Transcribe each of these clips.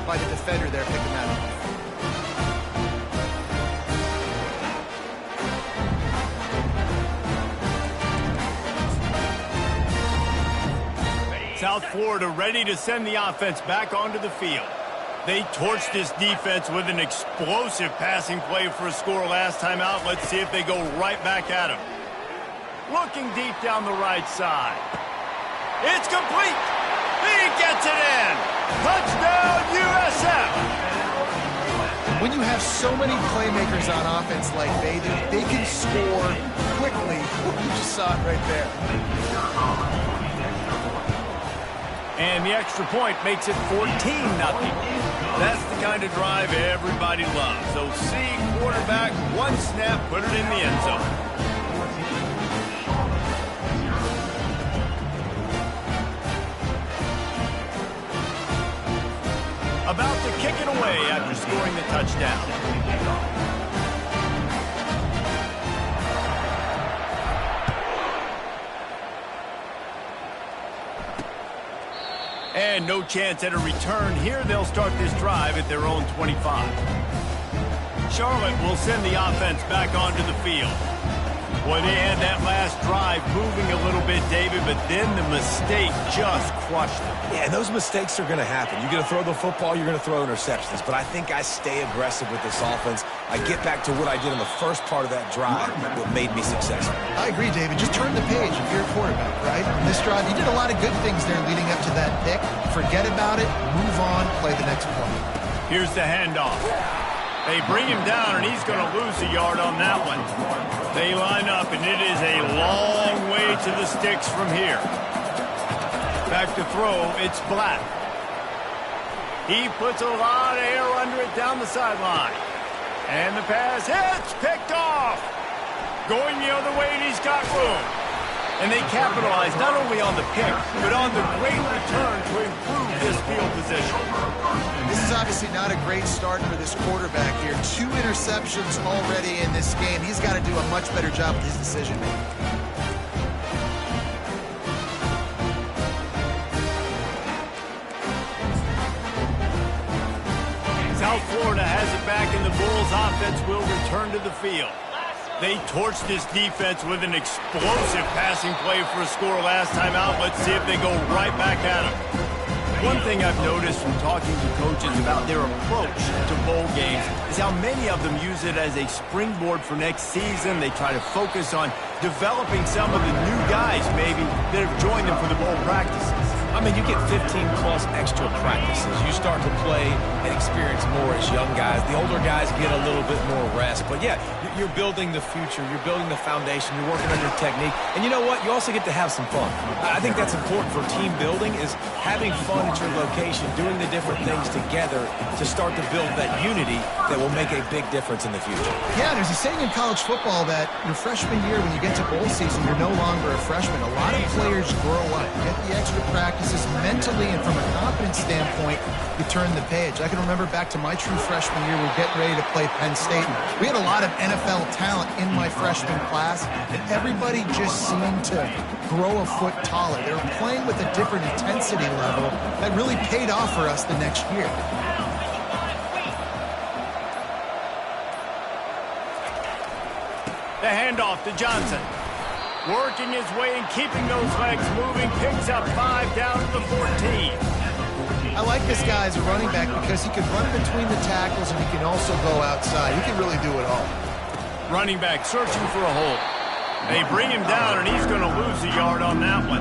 by the defender there picking that up. South Florida ready to send the offense back onto the field. They torched this defense with an explosive passing play for a score last time out. Let's see if they go right back at him. Looking deep down the right side. It's complete. He gets it in. Touchdown, USF. When you have so many playmakers on offense like they do, they can score quickly. You just saw it right there. And the extra point makes it 14-0. That's the kind of drive everybody loves. So see quarterback, one snap, put it in the end zone. About to kick it away after scoring the touchdown. And no chance at a return here. They'll start this drive at their own 25. Charlotte will send the offense back onto the field. Boy, they had that last drive moving a little bit, David, but then the mistake just crushed them. Yeah, and those mistakes are going to happen. You're going to throw the football, you're going to throw interceptions. But I think I stay aggressive with this offense. I get back to what I did in the first part of that drive that made me successful. I agree, David. Just turn the page if you're a quarterback, right? In this drive, you did a lot of good things there leading up to that pick. Forget about it, move on, play the next play. Here's the handoff. They bring him down, and he's going to lose a yard on that one. They line up, and it is a long way to the sticks from here. Back to throw, it's Black. He puts a lot of air under it down the sideline. And the pass hits, picked off. Going the other way, and he's got room. And they capitalize not only on the pick, but on the great return to improve this field position. This is obviously not a great start for this quarterback here. 2 interceptions already in this game. He's got to do a much better job with his decision-making. South Florida has it back, and the Bulls offense will return to the field. They torched this defense with an explosive passing play for a score last time out. Let's see if they go right back at them. One thing I've noticed from talking to coaches about their approach to bowl games is how many of them use it as a springboard for next season. They try to focus on developing some of the new guys maybe that have joined them for the bowl practices. I mean, you get 15-plus extra practices. You start to play and experience more as young guys. The older guys get a little bit more rest. But, yeah, you're building the future. You're building the foundation. You're working on your technique. And you know what? You also get to have some fun. I think that's important for team building is having fun at your location, doing the different things together to start to build that unity that will make a big difference in the future. Yeah, there's a saying in college football that your freshman year, when you get to bowl season, you're no longer a freshman. A lot of players grow up, get the extra practices mentally, and from a confidence standpoint, you turn the page. I can remember back to my true freshman year, we were getting ready to play Penn State. We had a lot of NFL talent in my freshman class, and everybody just seemed to grow a foot taller. They were playing with a different intensity level that really paid off for us the next year. The handoff to Johnson. Working his way and keeping those legs moving. Picks up 5 down to the 14. I like this guy as a running back because he can run between the tackles and he can also go outside. He can really do it all. Running back searching for a hole. They bring him down, and he's going to lose a yard on that one.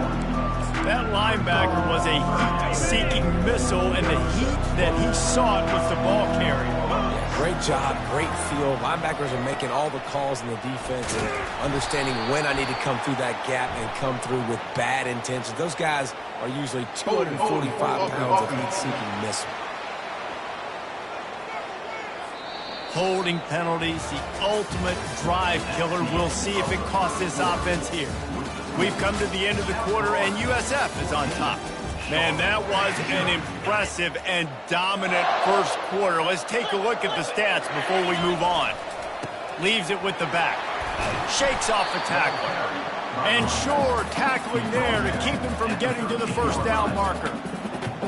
That linebacker was a heat-seeking missile, and the heat that he sought was the ball carrier. Great job, great feel. Linebackers are making all the calls in the defense and understanding when I need to come through that gap and come through with bad intentions. Those guys are usually 245 pounds of heat-seeking missile. Holding penalties, the ultimate drive killer. We'll see if it costs this offense here. We've come to the end of the quarter, and USF is on top. Man, that was an impressive and dominant first quarter. Let's take a look at the stats before we move on. Leaves it with the back. Shakes off the tackler. And sure, tackling there to keep him from getting to the first down marker.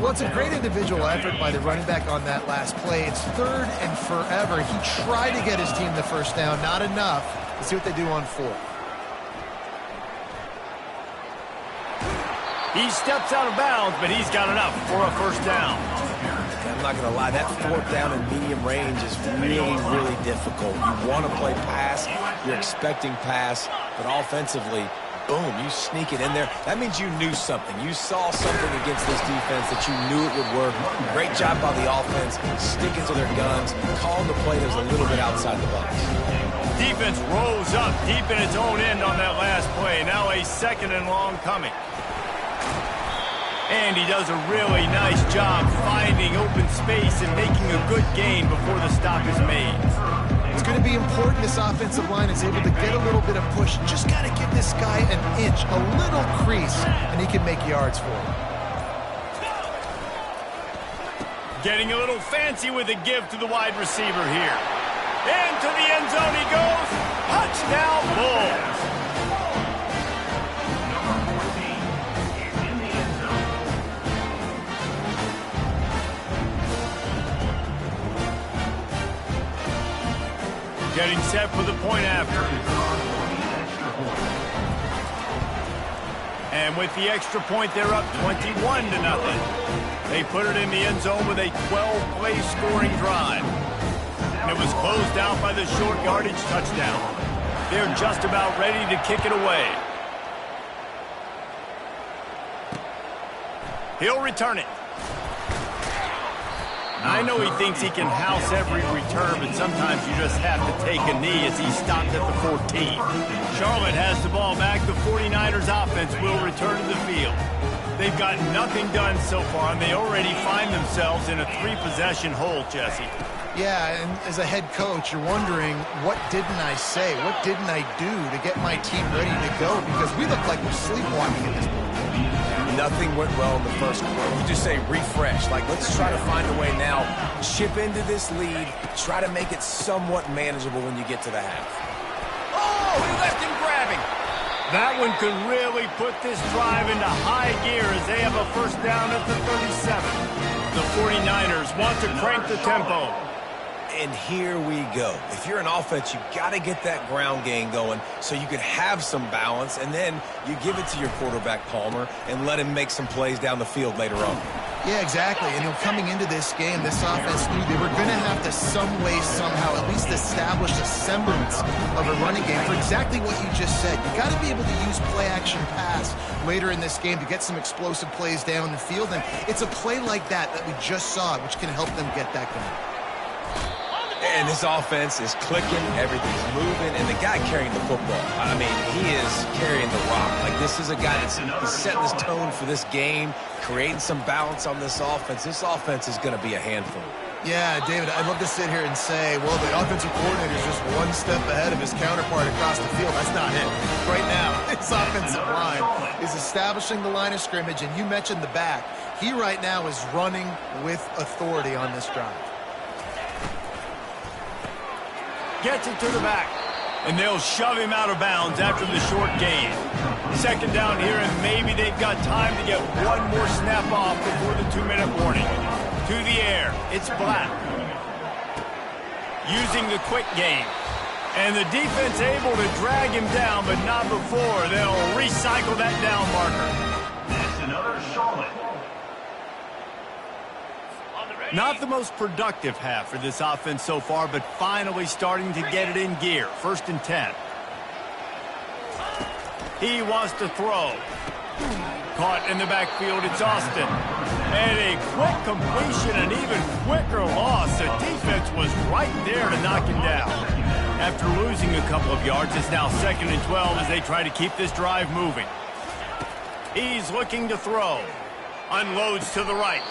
Well, it's a great individual effort by the running back on that last play. It's 3rd and forever. He tried to get his team the first down. Not enough. Let's see what they do on 4th. He steps out of bounds, but he's got enough for a first down. I'm not going to lie, that 4th down in medium range is really, really difficult. You want to play pass, you're expecting pass, but offensively, boom, you sneak it in there. That means you knew something. You saw something against this defense that you knew it would work. Great job by the offense, sticking to their guns, calling the play that was a little bit outside the box. Defense rolls up deep in its own end on that last play. Now a 2nd and long coming. And he does a really nice job finding open space and making a good gain before the stop is made. It's going to be important this offensive line is able to get a little bit of push. Just got to give this guy an inch, a little crease, and he can make yards for him. Getting a little fancy with a give to the wide receiver here. Into the end zone he goes. Touchdown, Bulls. Getting set for the point after. And with the extra point, they're up 21-0. They put it in the end zone with a 12-play scoring drive. And it was closed out by the short yardage touchdown. They're just about ready to kick it away. He'll return it. I know he thinks he can house every return, but sometimes you just have to take a knee as he stopped at the 14. Charlotte has the ball back. The 49ers offense will return to the field. They've gotten nothing done so far, and they already find themselves in a 3-possession hole, Jesse. Yeah, and as a head coach, you're wondering, what didn't I say? What didn't I do to get my team ready to go? Because we look like we're sleepwalking at this point. Nothing went well in the first quarter. You just say refresh. Like, let's try to find a way now. Chip into this lead. Try to make it somewhat manageable when you get to the half. Oh, he left him grabbing. That one could really put this drive into high gear as they have a first down at the 37. The 49ers want to crank the tempo. And here we go. If you're an offense, you got to get that ground game going so you can have some balance, and then you give it to your quarterback, Palmer, and let him make some plays down the field later on. Yeah, exactly. And coming into this game, this offense knew they were going to have to some way, somehow, at least establish a semblance of a running game for exactly what you just said. You got to be able to use play-action pass later in this game to get some explosive plays down the field, and it's a play like that we just saw, which can help them get that going. And this offense is clicking, everything's moving, and the guy carrying the football, I mean, he is carrying the rock. Like, this is a guy that's setting this tone for this game, creating some balance on this offense. This offense is going to be a handful. Yeah, David, I'd love to sit here and say, well, the offensive coordinator is just one step ahead of his counterpart across the field. That's not it. Right now, his offensive line is establishing the line of scrimmage, and you mentioned the back. He right now is running with authority on this drive. Gets it to the back, and they'll shove him out of bounds after the short gain. Second down here, and maybe they've got time to get one more snap off before the 2-minute warning. To the air, it's Black. Using the quick game. And the defense able to drag him down, but not before. They'll recycle that down marker. That's another Charlotte. Not the most productive half for this offense so far, but finally starting to get it in gear. 1st and 10. He wants to throw. Caught in the backfield, it's Austin. And a quick completion, an even quicker loss. The defense was right there to knock him down. After losing a couple of yards, it's now 2nd and 12 as they try to keep this drive moving. He's looking to throw. Unloads to the right.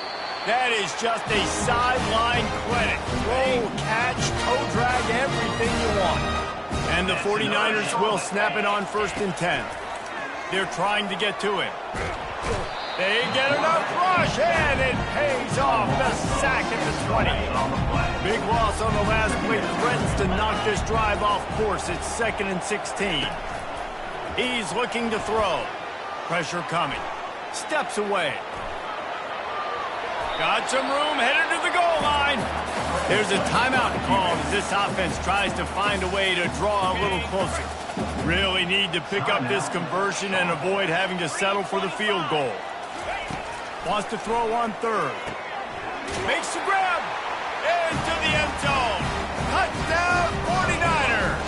That is just a sideline clinic. Throw, catch, toe drag, everything you want. And the 49ers will snap it on 1st and 10. They're trying to get to him. They get enough rush, and it pays off. The sack at the 20. Big loss on the last play threatens to knock this drive off course. It's 2nd and 16. He's looking to throw. Pressure coming. Steps away. Got some room, headed to the goal line. There's a timeout called as this offense tries to find a way to draw a little closer. Really need to pick up this conversion and avoid having to settle for the field goal. Wants to throw on third. Makes the grab. Into the end zone. Touchdown, 49ers.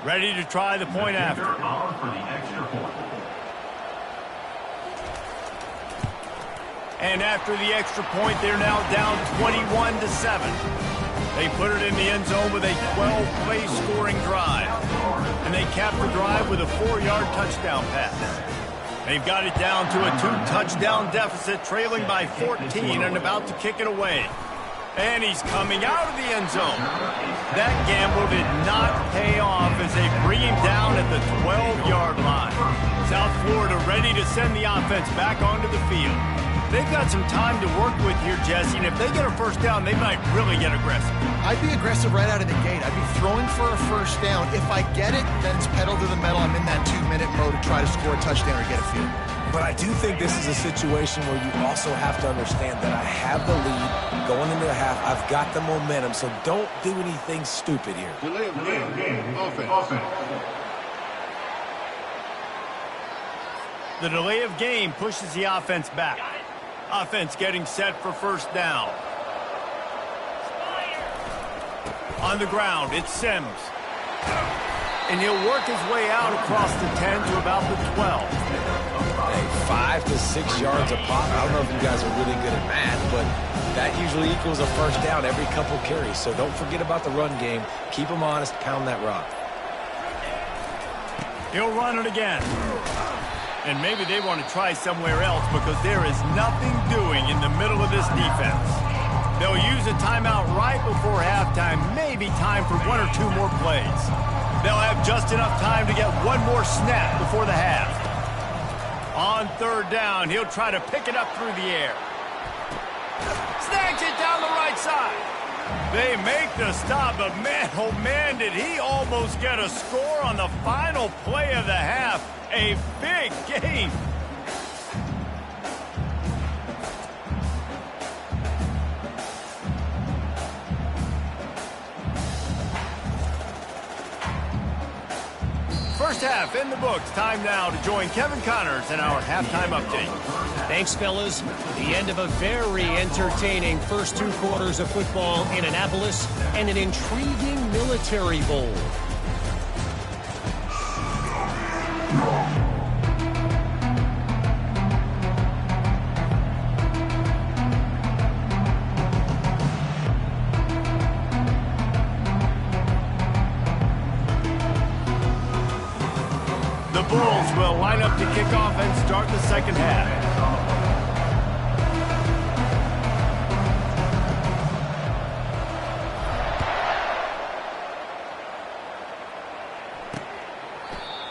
Ready to try the point after. And after the extra point, they're now down 21-7. They put it in the end zone with a 12-play scoring drive. And they cap the drive with a 4-yard touchdown pass. They've got it down to a 2-touchdown deficit, trailing by 14 and about to kick it away. And he's coming out of the end zone. That gamble did not pay off as they bring him down at the 12-yard line. South Florida ready to send the offense back onto the field. They've got some time to work with here, Jesse, and if they get a first down, they might really get aggressive. I'd be aggressive right out of the gate. I'd be throwing for a first down. If I get it, then it's pedal to the metal. I'm in that 2-minute mode to try to score a touchdown or get a field. But I do think this is a situation where you also have to understand that I have the lead going into the half. I've got the momentum, so don't do anything stupid here. Delay of game. Offense. The delay of game pushes the offense back. Offense getting set for first down. On the ground, it's Sims. And he'll work his way out across the 10 to about the 12. Hey, 5 to 6 yards a pop. I don't know if you guys are really good at math, but that usually equals a first down every couple carries. So don't forget about the run game. Keep them honest, pound that rock. He'll run it again. And maybe they want to try somewhere else because there is nothing doing in the middle of this defense. They'll use a timeout right before halftime, maybe time for 1 or 2 more plays. They'll have just enough time to get one more snap before the half. On third down, he'll try to pick it up through the air. Snags it down the right side. They make the stop, but man, oh man, did he almost get a score on the final play of the half. A big game. First half in the books. Time now to join Kevin Connors in our halftime update. Thanks, fellas. The end of a very entertaining first 2 quarters of football in Annapolis and an intriguing Military Bowl. The Bulls will line up to kick off and start the second half.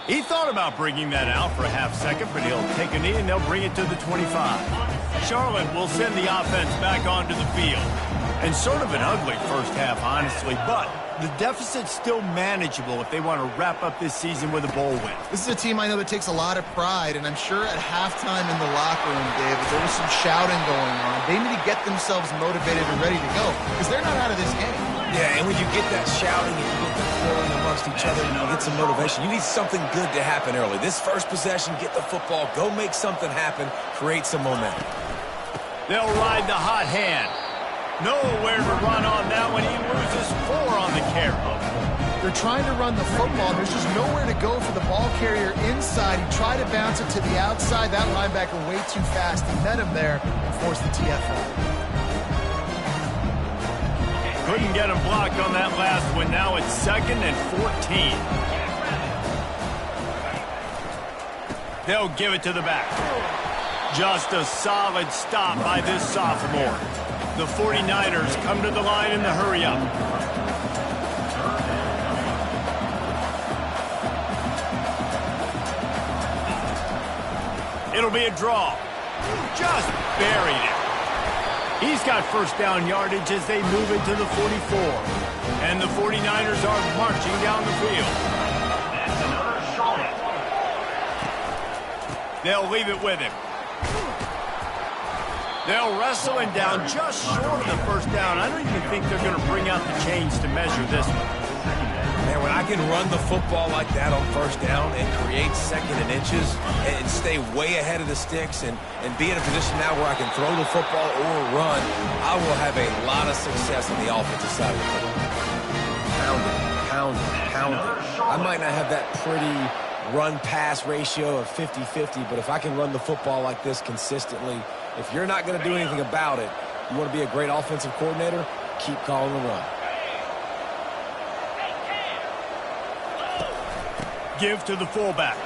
He thought about bringing that out for a half second, but he'll take a knee and they'll bring it to the 25. Charlotte will send the offense back onto the field. And sort of an ugly first half, honestly, but the deficit's still manageable if they want to wrap up this season with a bowl win. This is a team I know that takes a lot of pride, and I'm sure at halftime in the locker room, David, there was some shouting going on. They need to get themselves motivated and ready to go because they're not out of this game. Yeah, and when you get that shouting and you get the quarreling amongst each other and you get some motivation, you need something good to happen early. This first possession, get the football, go make something happen, create some momentum. They'll ride the hot hand. Nowhere to run on that one. He loses 4 on the carry. They're trying to run the football. There's just nowhere to go for the ball carrier inside. He tried to bounce it to the outside. That linebacker way too fast. He met him there and forced the TFL. Couldn't get him blocked on that last one. Now it's 2nd and 14. They'll give it to the back. Just a solid stop by this sophomore. The 49ers come to the line in the hurry-up. It'll be a draw. Just buried it. He's got first down yardage as they move into the 44. And the 49ers are marching down the field. That's another shot. They'll leave it with him. They'll wrestle him down just short of the first down. I don't even think they're going to bring out the chains to measure this one. Man, when I can run the football like that on first down and create second and inches and stay way ahead of the sticks and be in a position now where I can throw the football or run, I will have a lot of success on the offensive side of the football. Pound it. I might not have that pretty run-pass ratio of 50-50, but if I can run the football like this consistently, if you're not going to do anything about it, you want to be a great offensive coordinator, keep calling the run. Give to the fullback.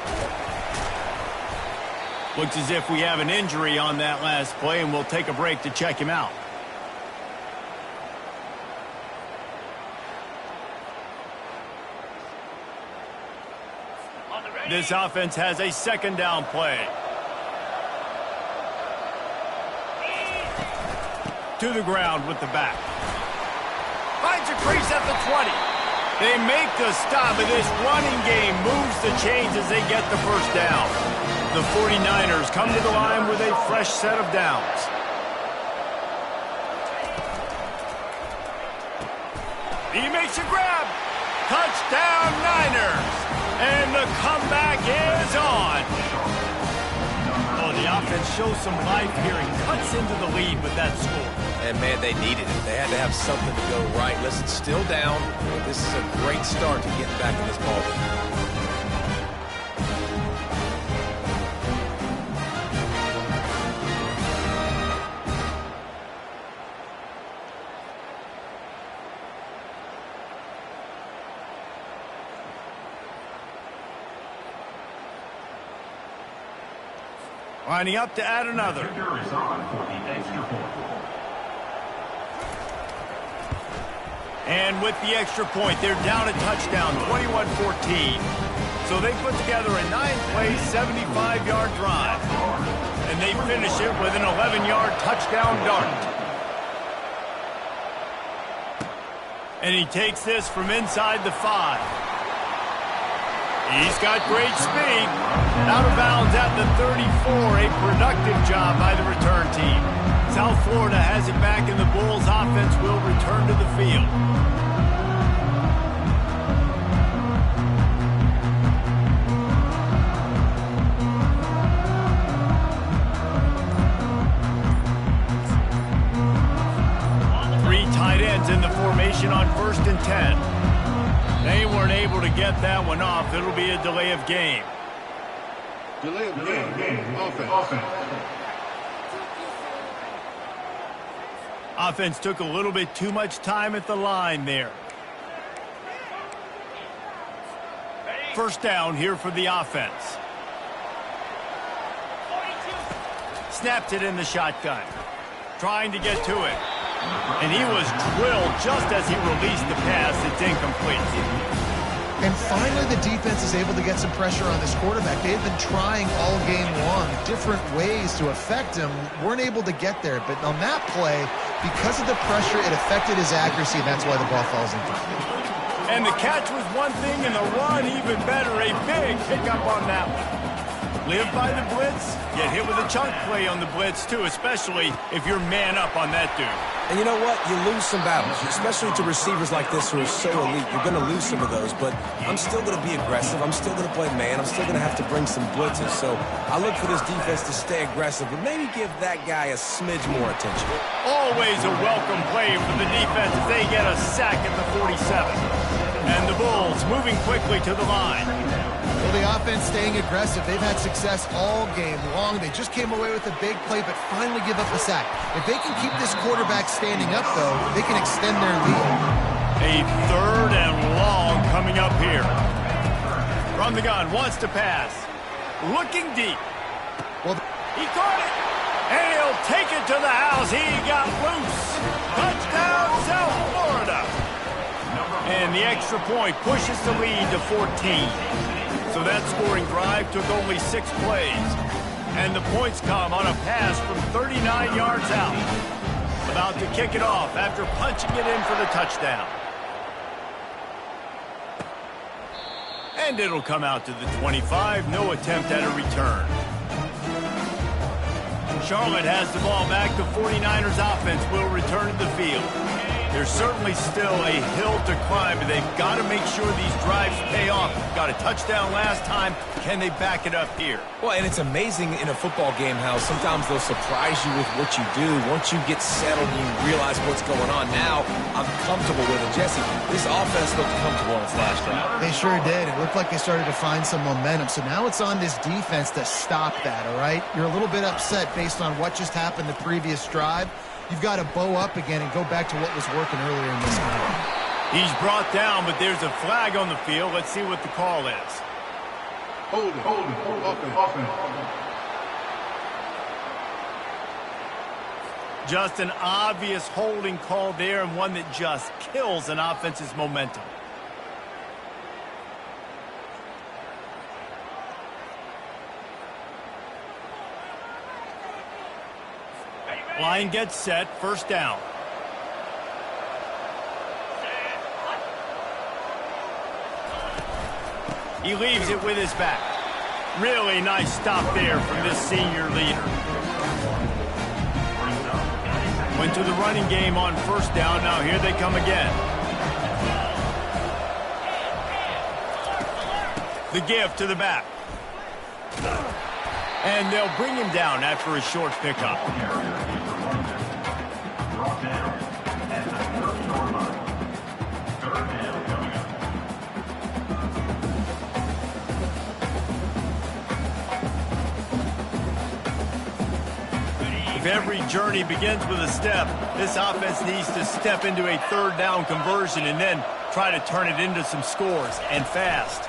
Looks as if we have an injury on that last play, and we'll take a break to check him out. This offense has a second down play. To the ground with the back. Finds a crease at the 20. They make the stop, and this running game moves the chains as they get the first down. The 49ers come to the line with a fresh set of downs. He makes a grab. Touchdown, Niners. And the comeback is on. Oh, the offense shows some life here and cuts into the lead with that score. And, man, they needed it. They had to have something to go right. Listen, still down. This is a great start to getting back in this ballgame. Lining up to add another. Kicker is on for the extra point. And with the extra point, they're down a touchdown, 21-14. So they put together a 9-play, 75-yard drive. And they finish it with an 11-yard touchdown dart. And he takes this from inside the 5. He's got great speed. Out of bounds at the 34. A productive job by the return team. South Florida has it back, and the Bulls offense will return to the field. Three tight ends in the formation on 1st and 10. They weren't able to get that one off. It'll be a delay of game. Delay of game. Offense. Offense took a little bit too much time at the line there. First down here for the offense. Snapped it in the shotgun. Trying to get to it. And he was drilled just as he released the pass. It's incomplete. And finally, the defense is able to get some pressure on this quarterback. They've been trying all game long different ways to affect him. Weren't able to get there. But on that play, because of the pressure, it affected his accuracy, and that's why the ball falls incomplete. And the catch was one thing, and the run even better. A big pickup on that one. Live by the blitz, get hit with a chunk play on the blitz, too, especially if you're man up on that dude. And you know what? You lose some battles, especially to receivers like this who are so elite. You're going to lose some of those, but I'm still going to be aggressive. I'm still going to play man. I'm still going to have to bring some blitzes. So I look for this defense to stay aggressive, but maybe give that guy a smidge more attention. Always a welcome play for the defense as they get a sack at the 47. And the Bulls moving quickly to the line. Well, the offense staying aggressive. They've had success all game long. They just came away with a big play, but finally give up a sack. If they can keep this quarterback standing up, though, they can extend their lead. A 3rd and long coming up here. From the gun, wants to pass. Looking deep. Well, he caught it. And he'll take it to the house. He got loose. Touchdown, South Florida. And the extra point pushes the lead to 14. So that scoring drive took only 6 plays. And the points come on a pass from 39 yards out. About to kick it off after punching it in for the touchdown. And it'll come out to the 25. No attempt at a return. Charlotte has the ball back. The 49ers offense will return to the field. There's certainly still a hill to climb, but they've got to make sure these drives pay off. Got a touchdown last time. Can they back it up here? Well, and it's amazing in a football game how sometimes they'll surprise you with what you do. Once you get settled and you realize what's going on, now I'm comfortable with it. Jesse, this offense looked comfortable in its last drive. They sure did. It looked like they started to find some momentum. So now it's on this defense to stop that, all right? You're a little bit upset based on what just happened the previous drive. You've got to bow up again and go back to what was working earlier in this game. He's brought down, but there's a flag on the field. Let's see what the call is. Hold it. Offense. Just an obvious holding call there, and one that just kills an offense's momentum. Line gets set, first down. He leaves it with his back. Really nice stop there from this senior leader. Went to the running game on first down. Now here they come again. The give to the back. And they'll bring him down after a short pickup. If every journey begins with a step, this offense needs to step into a third down conversion and then try to turn it into some scores, and fast.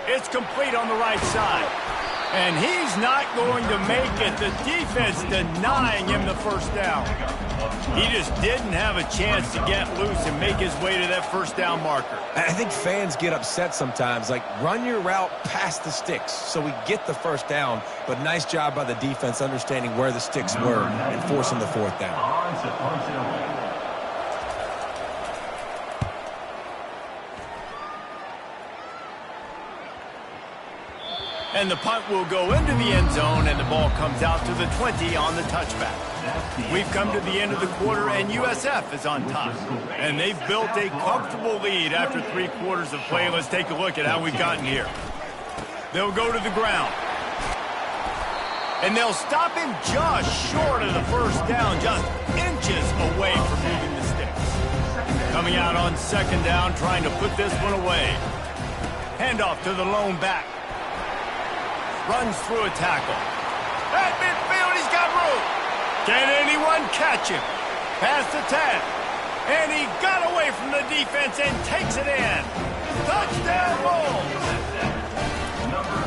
It's complete on the right side. And he's not going to make it. The defense denying him the first down. He just didn't have a chance to get loose and make his way to that first down marker. I think fans get upset sometimes. Like, run your route past the sticks so we get the first down. But nice job by the defense understanding where the sticks were and forcing the fourth down. And the punt will go into the end zone, and the ball comes out to the 20 on the touchback. We've come to the end of the quarter, and USF is on top. And they've built a comfortable lead after 3 quarters of play. Let's take a look at how we've gotten here. They'll go to the ground. And they'll stop him just short of the first down, just inches away from moving the sticks. Coming out on second down, trying to put this one away. Handoff to the lone back. Runs through a tackle. At midfield, he's got room. Can anyone catch him? Past the 10. And he got away from the defense and takes it in. Touchdown Bulls.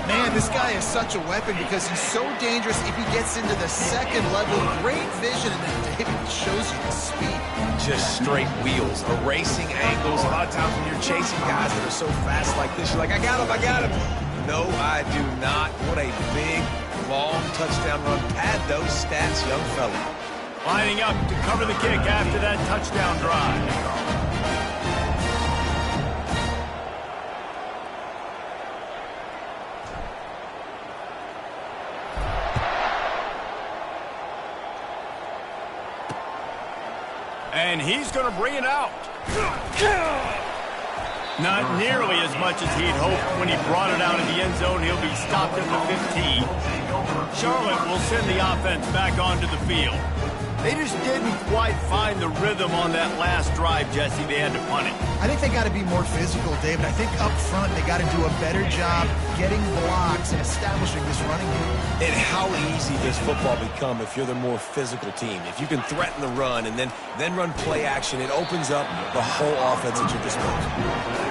Man, this guy is such a weapon because he's so dangerous if he gets into the second level. Great vision, and then David shows you the speed. Just straight wheels, erasing angles. A lot of times when you're chasing guys that are so fast like this, you're like, I got him. No, I do not. What a big, long touchdown run. Pad those stats, young fella. Lining up to cover the kick after that touchdown drive. And he's going to bring it out. Not nearly as much as he'd hoped when he brought it out of the end zone. He'll be stopped at the 15. Charlotte will send the offense back onto the field. They just didn't quite find the rhythm on that last drive, Jesse. They had to punt it. I think they got to be more physical, David. I think up front they got to do a better job getting blocks and establishing this running game. And how easy does football become if you're the more physical team? If you can threaten the run and then run play action, it opens up the whole offense at your disposal.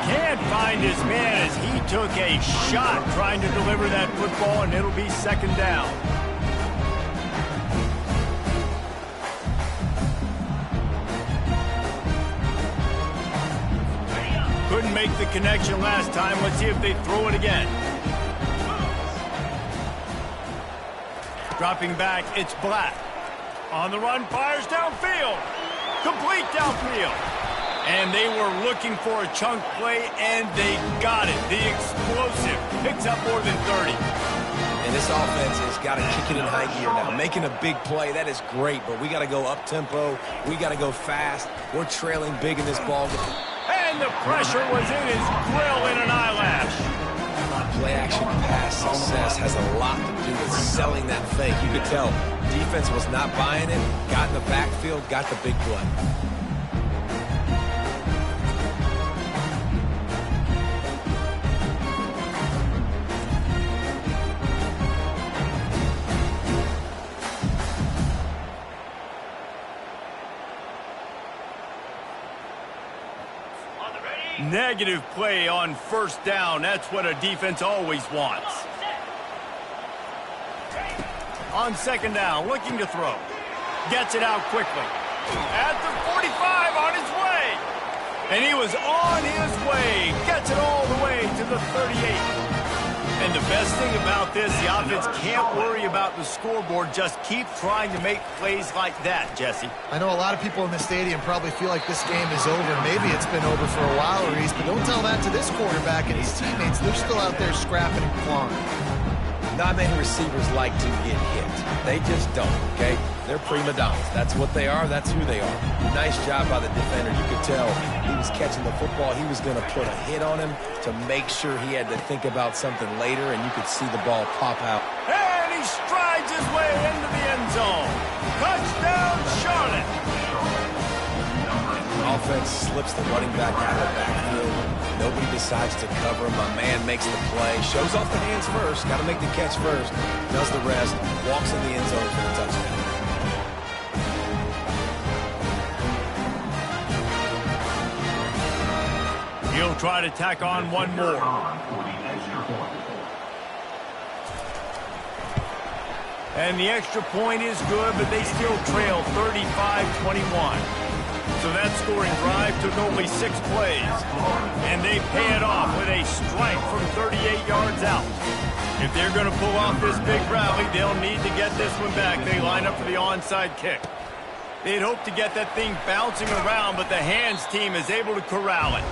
Can't find his man as he took a shot trying to deliver that football, and it'll be second down. Couldn't make the connection last time. Let's see if they throw it again. Dropping back, it's Black. On the run, fires downfield. Complete downfield. And they were looking for a chunk play, and they got it. The explosive picks up more than 30. And this offense has got to kick it in high gear now. Making a big play, that is great, but we got to go up-tempo. We got to go fast. We're trailing big in this ball game. And the pressure was in his grill in an eyelash. Play-action pass success has a lot to do with selling that fake. You could tell defense was not buying it, got in the backfield, got the big play. Negative play on first down. That's what a defense always wants. On second down, looking to throw. Gets it out quickly. At the 45, on his way. And he was on his way. Gets it all the way to the 38. And the best thing about this, the offense can't worry about the scoreboard. Just keep trying to make plays like that, Jesse. I know a lot of people in the stadium probably feel like this game is over. Maybe it's been over for a while, Reese, but don't tell that to this quarterback and his teammates. They're still out there scrapping and clawing. Not many receivers like to get hit. They just don't, okay? They're prima donnas. That's what they are. That's who they are. Nice job by the defender. You could tell he was catching the football. He was going to put a hit on him to make sure he had to think about something later, and you could see the ball pop out. And he strides his way into the end zone. Touchdown, Charlotte. Offense slips the running back out of the backfield. Nobody decides to cover him. My man makes the play. Shows off the hands first. Got to make the catch first. Does the rest. Walks in the end zone for the touchdown. He'll try to tack on one more. And the extra point is good, but they still trail 35-21. So that scoring drive took only 6 plays. And they pay it off with a strike from 38 yards out. If they're going to pull off this big rally, they'll need to get this one back. They line up for the onside kick. They'd hope to get that thing bouncing around, but the hands team is able to corral it.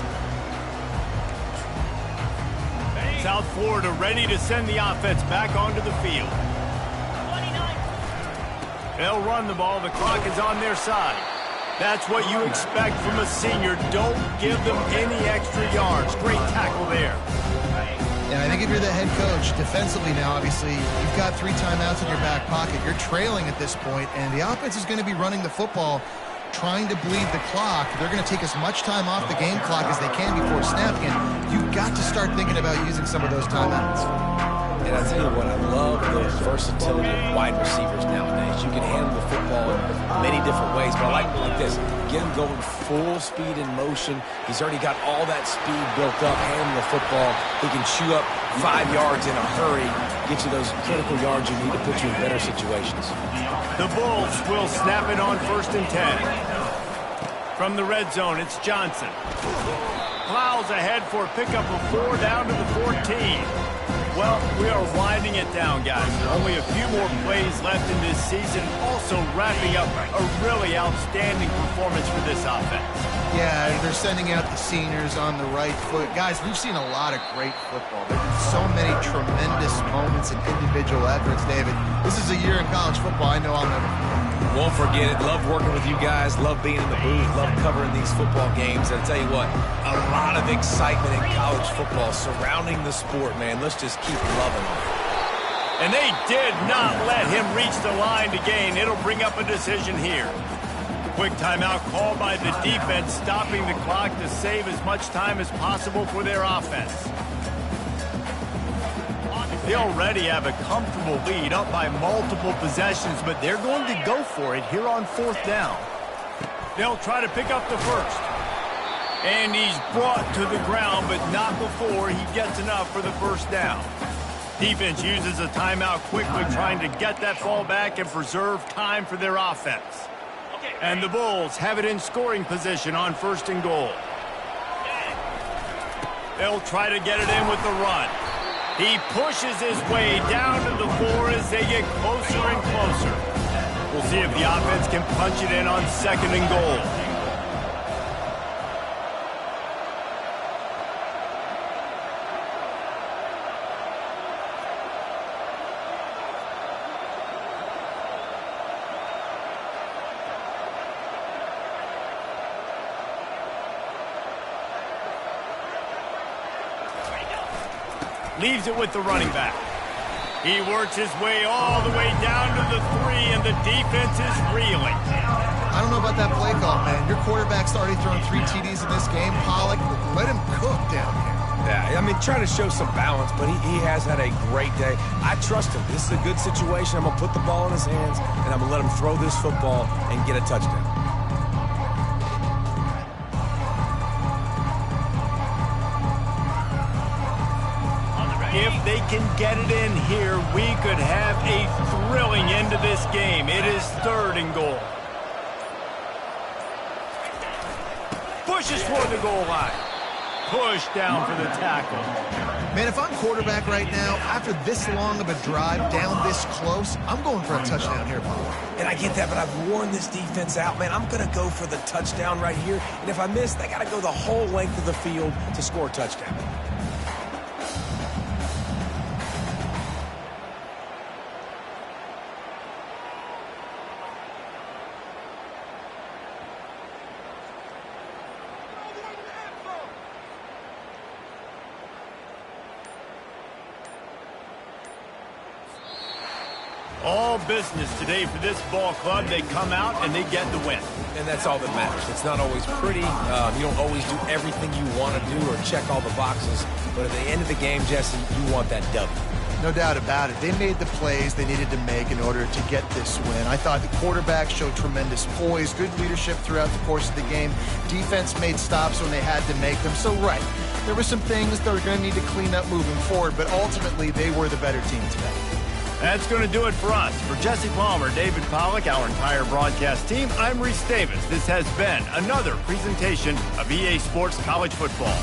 South Florida ready to send the offense back onto the field. They'll run the ball. The clock is on their side. That's what you expect from a senior. Don't give them any extra yards. Great tackle there. Yeah, I think if you're the head coach, defensively now, obviously, you've got 3 timeouts in your back pocket. You're trailing at this point, and the offense is going to be running the football, trying to bleed the clock. They're going to take as much time off the game clock as they can before snapping it. You've got to start thinking about using some of those timeouts. And I tell you what, I love the versatility of wide receivers nowadays. You can handle the football in many different ways, but I like this. Get him going full speed in motion. He's already got all that speed built up, handling the football. He can chew up 5 yards in a hurry, get you those critical yards you need to put you in better situations. The Bulls will snap it on 1st and 10. From the red zone, it's Johnson. Plows ahead for a pickup of 4 down to the 14. Well, we are winding it down, guys. Only a few more plays left in this season. Also wrapping up a really outstanding performance for this offense. Yeah, they're sending out the seniors on the right foot. Guys, we've seen a lot of great football. There have been so many tremendous moments and individual efforts, David. This is a year in college football I know I'll never forget. Won't forget it. Love working with you guys. Love being in the booth. Love covering these football games. And I tell you what, a lot of excitement in college football surrounding the sport, man. Let's just keep loving it. And they did not let him reach the line to gain. It'll bring up a decision here. Quick timeout called by the defense, stopping the clock to save as much time as possible for their offense. They already have a comfortable lead, up by multiple possessions, but they're going to go for it here on 4th down. They'll try to pick up the first. And he's brought to the ground, but not before he gets enough for the 1st down. Defense uses a timeout quickly, trying to get that ball back and preserve time for their offense. And the Bulls have it in scoring position on 1st and goal. They'll try to get it in with the run. He pushes his way down to the floor as they get closer and closer. We'll see if the offense can punch it in on 2nd and goal. Leaves it with the running back. He works his way all the way down to the 3, and the defense is reeling. I don't know about that play call, man. Your quarterback's already thrown 3 TDs in this game. Pollock, let him cook down here. Yeah, I mean, trying to show some balance, but he has had a great day. I trust him. This is a good situation. I'm going to put the ball in his hands, and I'm going to let him throw this football and get a touchdown. If they can get it in here, we could have a thrilling end to this game. It is 3rd and goal. Pushes toward the goal line. Push down for the tackle. Man, if I'm quarterback right now, after this long of a drive down this close, I'm going for a touchdown here, Pollock. And I get that, but I've worn this defense out, man. I'm going to go for the touchdown right here. And if I miss, they got to go the whole length of the field to score a touchdown. All business today for this ball club. They come out and they get the win. And that's all that matters. It's not always pretty. You don't always do everything you want to do or check all the boxes. But at the end of the game, Jesse, you want that W. No doubt about it. They made the plays they needed to make in order to get this win. I thought the quarterback showed tremendous poise, good leadership throughout the course of the game. Defense made stops when they had to make them. So, right, there were some things they were going to need to clean up moving forward, but ultimately they were the better team today. That's going to do it for us. For Jesse Palmer, David Pollock, our entire broadcast team, I'm Reese Davis. This has been another presentation of EA Sports College Football.